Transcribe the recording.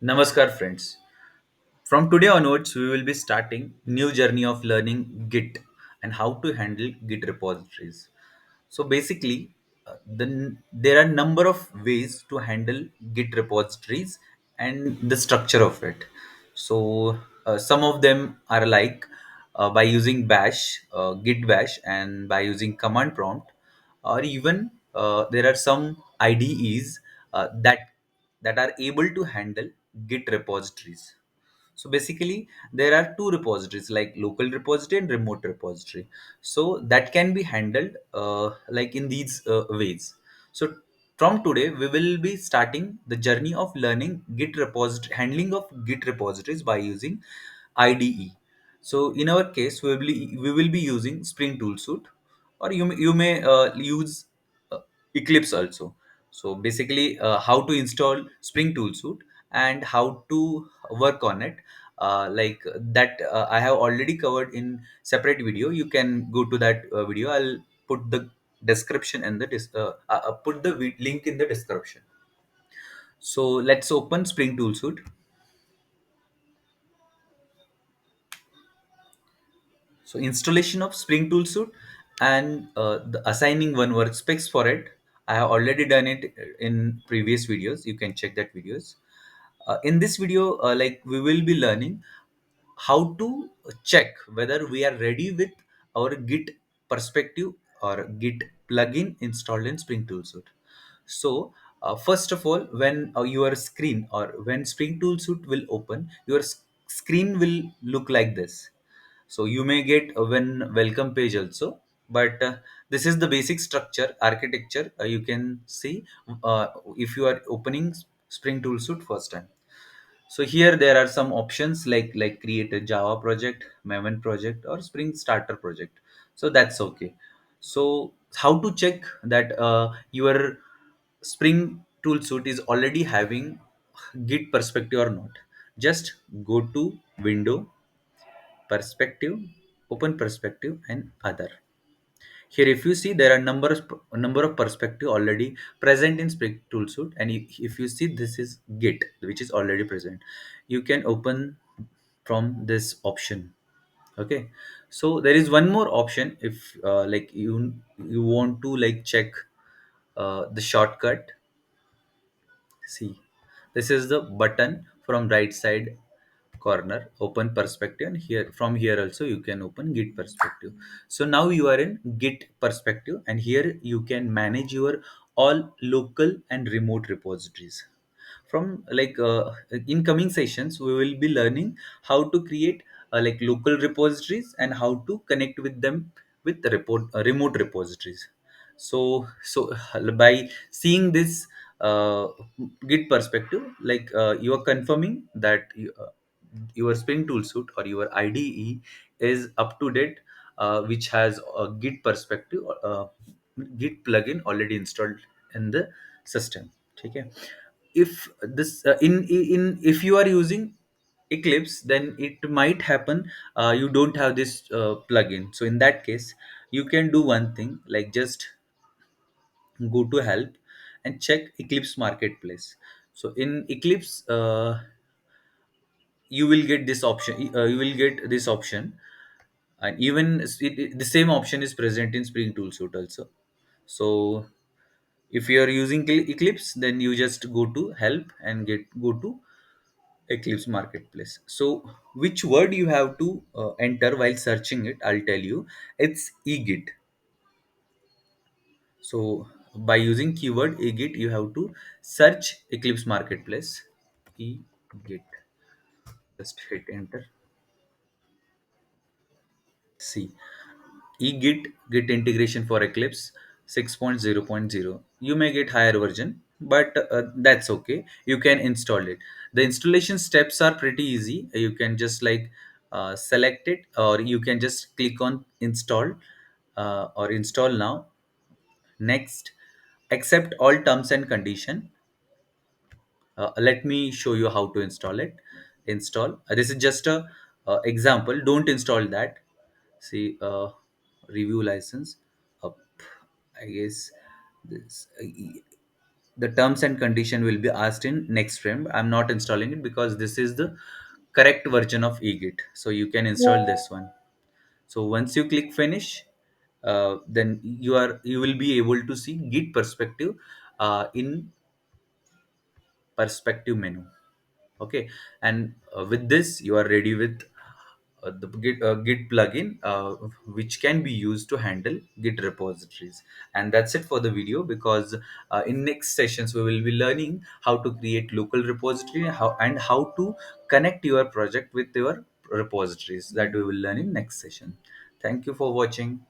Namaskar, friends. From today onwards, we will be starting new journey of learning Git and how to handle Git repositories. So basically, there are number of ways to handle Git repositories and the structure of it. So some of them are like by using Bash, Git Bash, and by using command prompt, or even there are some IDEs that are able to handle Git repositories. So basically, there are two repositories like local repository and remote repository. So that can be handled like in these ways. So from today, we will be starting the journey of learning Git repository, handling of Git repositories by using IDE. So in our case, we will be using Spring Tool Suite, or you may use uh, Eclipse also. So basically, how to install Spring Tool Suite and how to work on it, like that I have already covered in separate video. You can go to that video. I'll put the description and put the link in the description. So let's open Spring Tool Suite. So installation of Spring Tool Suite and the assigning one workspace for it. I have already done it in previous videos. You can check that videos. In this video, like we will be learning how to check whether we are ready with our Git perspective or Git plugin installed in Spring Tool Suite. So, first of all, when your screen or when Spring Tool Suite will open, your screen will look like this. So you may get a when welcome page also, but this is the basic structure architecture. You can see uh, if you are opening Spring Tool Suite first time. So here there are some options like create a Java project, Maven project, or Spring Starter project. So that's okay. So how to check that your Spring Tool Suite is already having Git perspective or not? Just go to Window, Perspective, Open Perspective, and Other. Here, if you see, there are number of perspective already present in Spring Tool Suite, and if you see, this is Git, which is already present. You can open from this option. Okay, so there is one more option if like you want to like check the shortcut. See, this is the button from right side corner, open perspective, and here from here also you can open Git perspective. So now you are in Git perspective, and here you can manage your all local and remote repositories. From like in coming sessions, we will be learning how to create like local repositories and how to connect with them with the remote repositories. So by seeing this uh, Git perspective, like you are confirming that your Spring Tool Suite or your IDE is up to date, which has a Git perspective, Git plugin already installed in the system. Okay. If this in if you are using Eclipse, then it might happen you don't have this plugin. So in that case, you can do one thing like just go to help and check Eclipse marketplace. So in Eclipse, you will get this option. And even the same option is present in Spring Tool Suite also. So if you are using Eclipse, then you just go to help and go to Eclipse marketplace. So which word you have to enter while searching it, I'll tell you. It's egit. So by using keyword egit, you have to search Eclipse marketplace. Egit. Just hit enter. See, egit git integration for Eclipse 6.0.0. You may get higher version, but that's okay. You can install it. The installation steps are pretty easy. You can just like select it, or you can just click on install, or install now. Next, accept all terms and condition. Let me show you how to install it. Install. This is just a example. Don't install that. See, review license up. I guess this. the terms and condition will be asked in next frame. I'm not installing it because this is the correct version of egit, so you can install this one. So once you click finish, then you will be able to see git perspective in perspective menu. Okay, and with this you are ready with the git plugin, which can be used to handle git repositories. And that's it for the video, because in next sessions we will be learning how to create local repository, and how to connect your project with your repositories. That we will learn in next session. Thank you for watching.